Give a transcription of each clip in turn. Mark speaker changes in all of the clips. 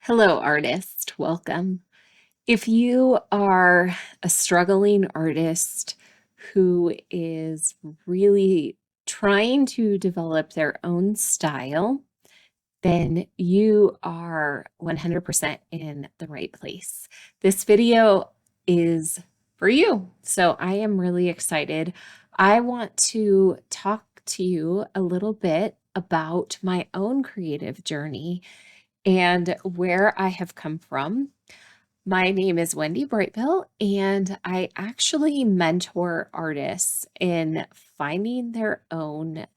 Speaker 1: Hello, artist. Welcome. If you are a struggling artist who is really trying to develop their own style, then you are 100% in the right place. This video is for you. So I am really excited. I want to talk to you a little bit about my own creative journey and where I have come from. My name is Wendy Brightville, and I actually mentor artists in finding their own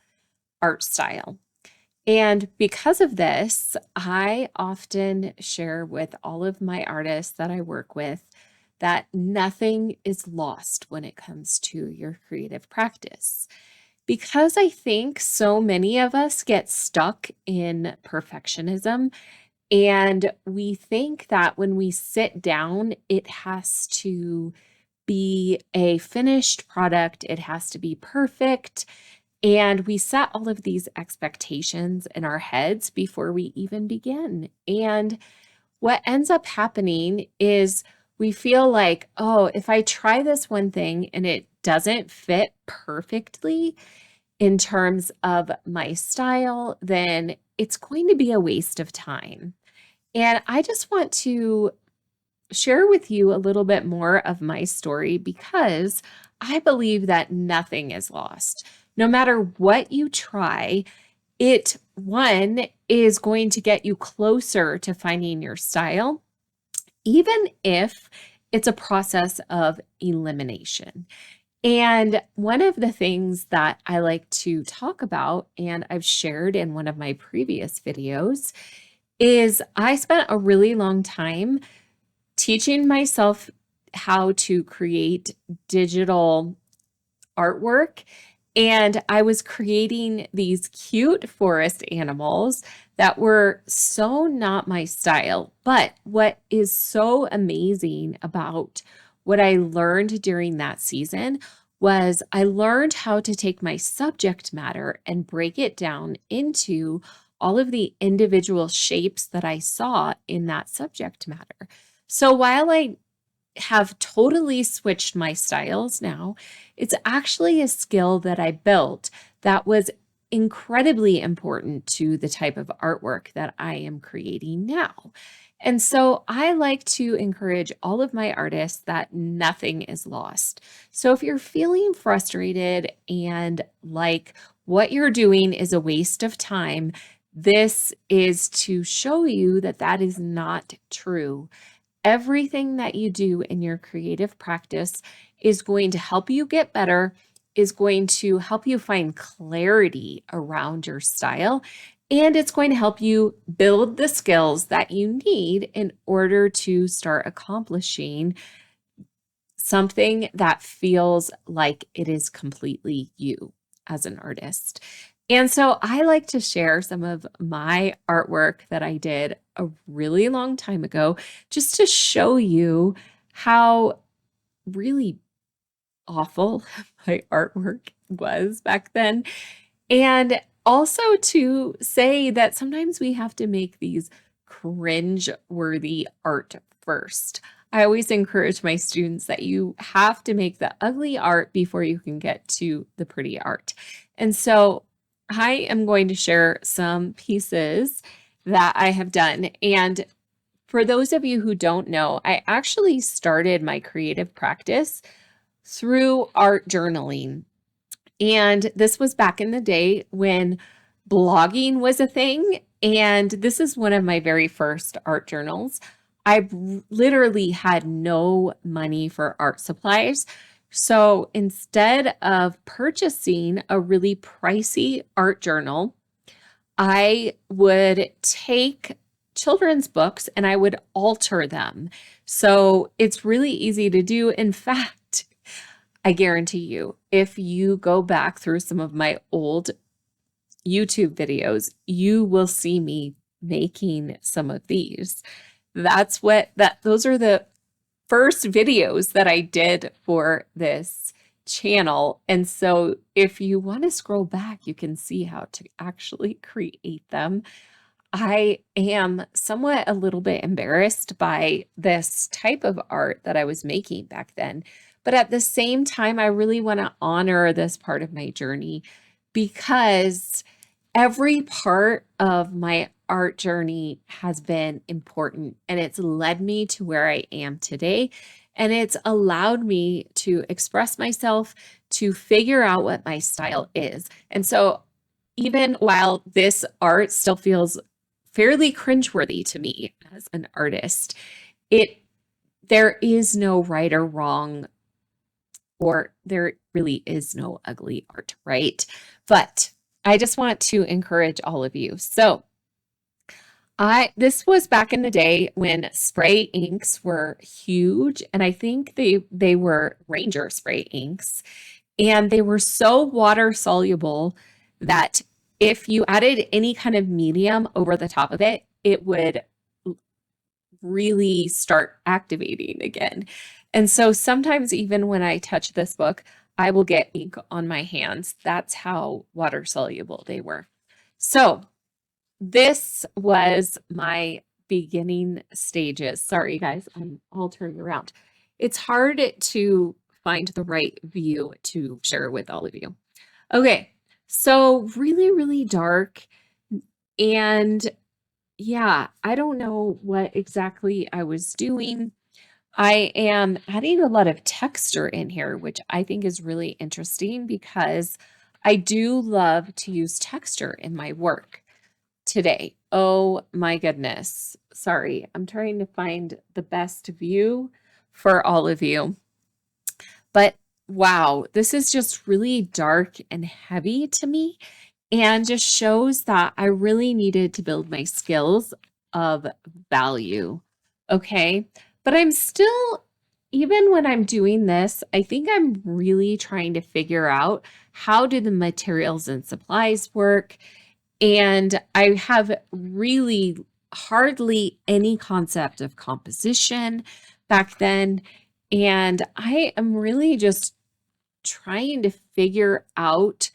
Speaker 1: art style. And because of this, I often share with all of my artists that I work with that nothing is lost when it comes to your creative practice. Because I think so many of us get stuck in perfectionism, and we think that when we sit down, it has to be a finished product, it has to be perfect. And we set all of these expectations in our heads before we even begin. And what ends up happening is we feel like, oh, if I try this one thing and it doesn't fit perfectly in terms of my style, then it's going to be a waste of time. And I just want to share with you a little bit more of my story because I believe that nothing is lost. No matter what you try, it one is going to get you closer to finding your style, even if it's a process of elimination. And one of the things that I like to talk about, and I've shared in one of my previous videos, is I spent a really long time teaching myself how to create digital artwork. And I was creating these cute forest animals that were so not my style. But what is so amazing about what I learned during that season was I learned how to take my subject matter and break it down into all of the individual shapes that I saw in that subject matter. So while I have totally switched my styles now, it's actually a skill that I built that was incredibly important to the type of artwork that I am creating now. And so I like to encourage all of my artists that nothing is lost. So if you're feeling frustrated and like what you're doing is a waste of time, this is to show you that that is not true. Everything that you do in your creative practice is going to help you get better, is going to help you find clarity around your style, and it's going to help you build the skills that you need in order to start accomplishing something that feels like it is completely you as an artist. And so I like to share some of my artwork that I did a really long time ago, just to show you how really awful my artwork was back then. And also to say that sometimes we have to make these cringe-worthy art first. I always encourage my students that you have to make the ugly art before you can get to the pretty art. And so I am going to share some pieces that I have done. And for those of you who don't know, I actually started my creative practice through art journaling. And this was back in the day when blogging was a thing. And this is one of my very first art journals. I literally had no money for art supplies. So instead of purchasing a really pricey art journal, I would take children's books and I would alter them. So it's really easy to do. In fact, I guarantee you, if you go back through some of my old YouTube videos, you will see me making some of these. Those are the first videos that I did for this channel. And so if you want to scroll back, you can see how to actually create them. I am somewhat a little bit embarrassed by this type of art that I was making back then. But at the same time, I really want to honor this part of my journey because every part of my art journey has been important and it's led me to where I am today. And it's allowed me to express myself, to figure out what my style is. And so, even while this art still feels fairly cringeworthy to me as an artist, it there is no right or wrong, or there really is no ugly art, right? But I just want to encourage all of you. So this was back in the day when spray inks were huge, and I think they were Ranger spray inks, and they were so water soluble that if you added any kind of medium over the top of it, it would really start activating again. And so sometimes even when I touch this book, I will get ink on my hands. That's how water soluble they were. So this was my beginning stages. Sorry, guys, I'm all turning around. It's hard to find the right view to share with all of you. Okay, so really, really dark. And yeah, I don't know what exactly I was doing. I am adding a lot of texture in here, which I think is really interesting because I do love to use texture in my work today. Oh my goodness. Sorry, I'm trying to find the best view for all of you. But wow, this is just really dark and heavy to me and just shows that I really needed to build my skills of value. Okay. But I'm still, even when I'm doing this, I think I'm really trying to figure out how do the materials and supplies work. And I have really hardly any concept of composition back then. And I am really just trying to figure out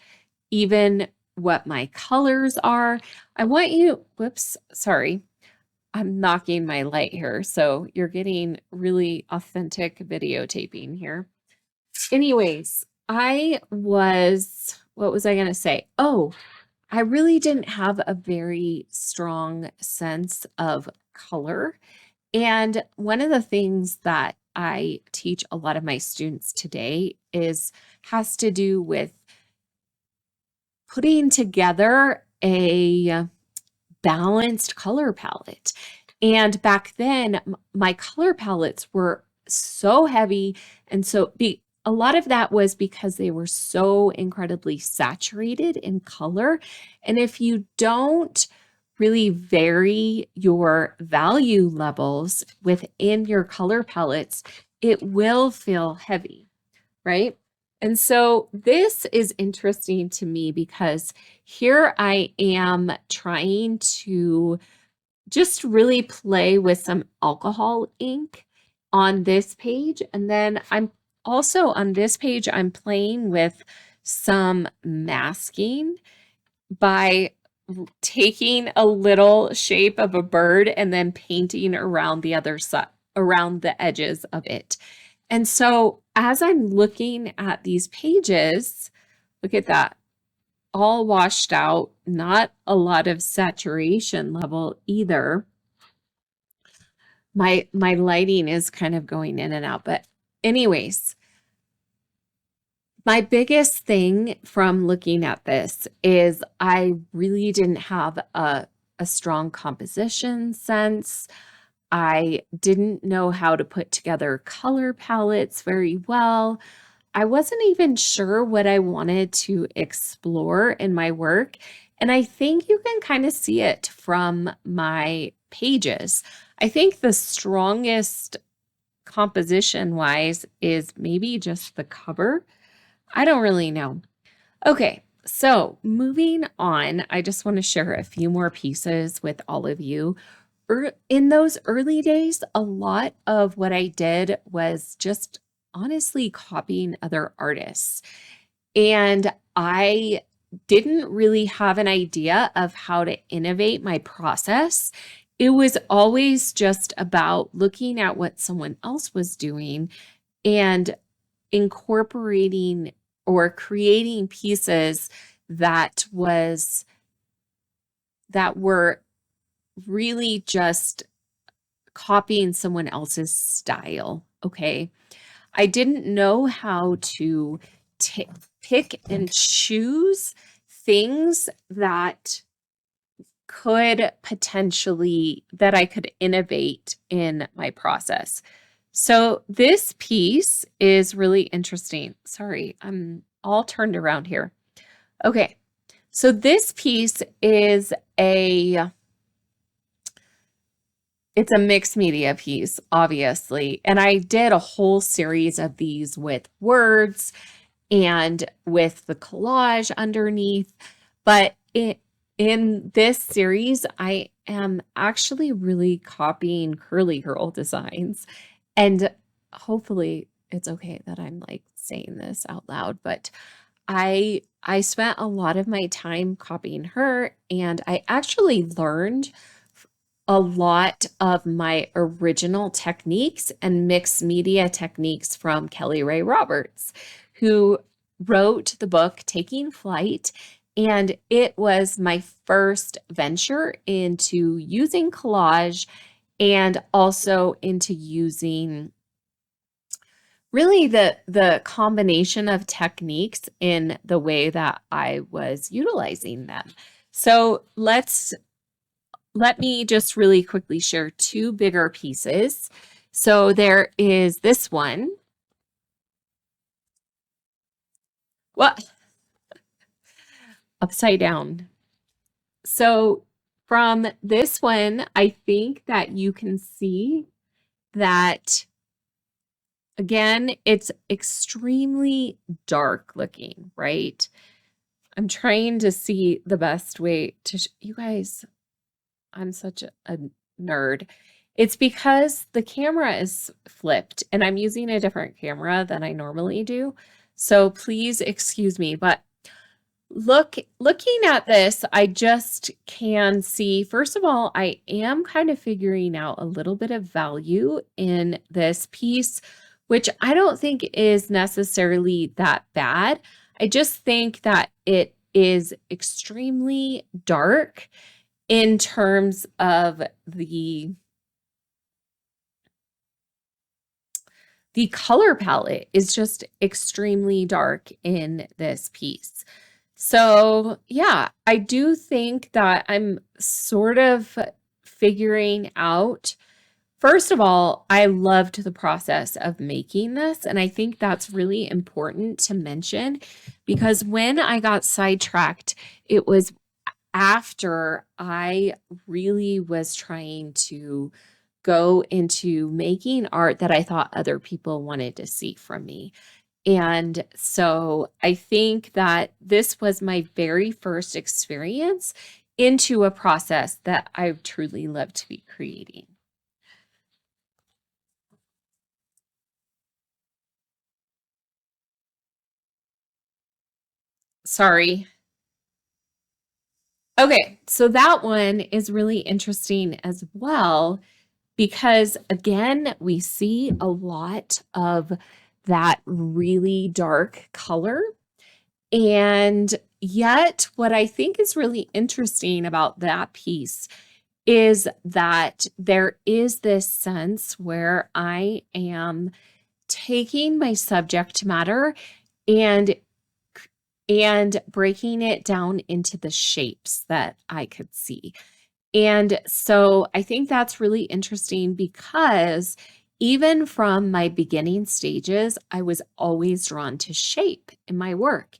Speaker 1: even what my colors are. I want you, whoops, sorry. I'm knocking my light here. So you're getting really authentic videotaping here. Anyways, what was I going to say? Oh, I really didn't have a very strong sense of color. And one of the things that I teach a lot of my students today has to do with putting together a balanced color palette. And back then, my color palettes were so heavy. And so a lot of that was because they were so incredibly saturated in color. And if you don't really vary your value levels within your color palettes, it will feel heavy, right? And so this is interesting to me because here I am trying to just really play with some alcohol ink on this page. And then I'm also on this page, I'm playing with some masking by taking a little shape of a bird and then painting around the other side, around the edges of it. And so as I'm looking at these pages, look at that, all washed out, not a lot of saturation level either. My lighting is kind of going in and out, but anyways, my biggest thing from looking at this is I really didn't have a strong composition sense. I didn't know how to put together color palettes very well. I wasn't even sure what I wanted to explore in my work. And I think you can kind of see it from my pages. I think the strongest composition wise is maybe just the cover. I don't really know. Okay, so moving on, I just want to share a few more pieces with all of you. In those early days, a lot of what I did was just honestly copying other artists. And I didn't really have an idea of how to innovate my process. It was always just about looking at what someone else was doing and incorporating or creating pieces that were really just copying someone else's style. Okay. I didn't know how to pick and choose things that I could innovate in my process. So this piece is really interesting. Sorry, I'm all turned around here. Okay. So this piece is it's a mixed media piece, obviously. And I did a whole series of these with words and with the collage underneath. But in this series, I am actually really copying Curly Girl designs. And hopefully it's okay that I'm like saying this out loud, but I spent a lot of my time copying her, and I actually learned a lot of my original techniques and mixed media techniques from Kelly Ray Roberts, who wrote the book Taking Flight. And it was my first venture into using collage and also into using really the combination of techniques in the way that I was utilizing them. So let me just really quickly share two bigger pieces. So there is this one. What? Upside down. So from this one, I think that you can see that, again, it's extremely dark looking, right? I'm trying to see the best way to, you guys, I'm such a nerd. It's because the camera is flipped and I'm using a different camera than I normally do. So please excuse me, but looking at this, I just can see, first of all, I am kind of figuring out a little bit of value in this piece, which I don't think is necessarily that bad. I just think that it is extremely dark in terms of the color palette is just extremely dark in this piece. So yeah, I do think that I'm sort of figuring out, first of all, I loved the process of making this, and I think that's really important to mention because when I got sidetracked, it was after I really was trying to go into making art that I thought other people wanted to see from me. And so I think that this was my very first experience into a process that I truly love to be creating. Sorry. Okay, so that one is really interesting as well because, again, we see a lot of that really dark color. And yet, what I think is really interesting about that piece is that there is this sense where I am taking my subject matter and breaking it into the shapes that I could see. And so I think that's really interesting because even from my beginning stages, I was always drawn to shape in my work.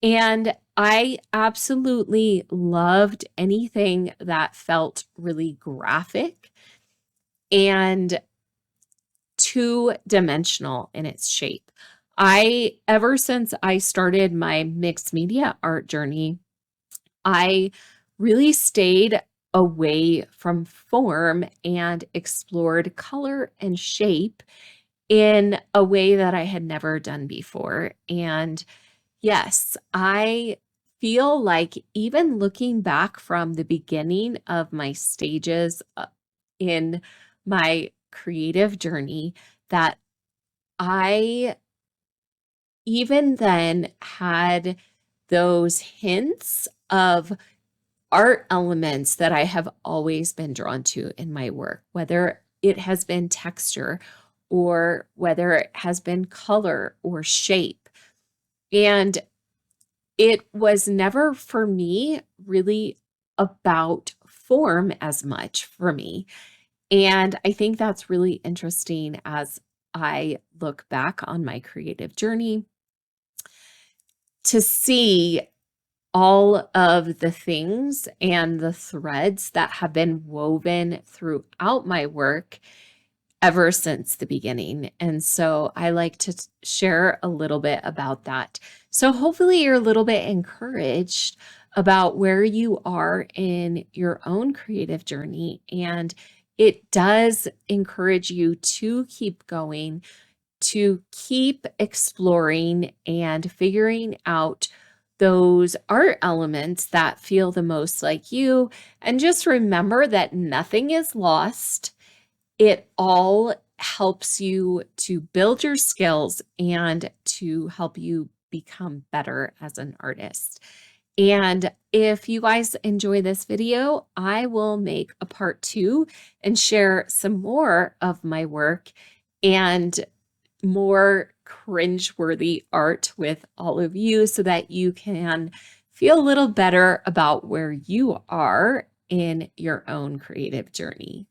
Speaker 1: And I absolutely loved anything that felt really graphic and two-dimensional in its shape. Ever since I started my mixed media art journey, I really stayed away from form and explored color and shape in a way that I had never done before. And yes, I feel like even looking back from the beginning of my stages in my creative journey, that I even then had those hints of art elements that I have always been drawn to in my work, whether it has been texture or whether it has been color or shape. And it was never for me really about form as much for me. And I think that's really interesting as I look back on my creative journey to see all of the things and the threads that have been woven throughout my work ever since the beginning. And so I like to share a little bit about that. So hopefully you're a little bit encouraged about where you are in your own creative journey. And it does encourage you to keep going, to keep exploring and figuring out those art elements that feel the most like you. And just remember that nothing is lost. It all helps you to build your skills and to help you become better as an artist. And if you guys enjoy this video, I will make a part 2 and share some more of my work and more cringe-worthy art with all of you so that you can feel a little better about where you are in your own creative journey.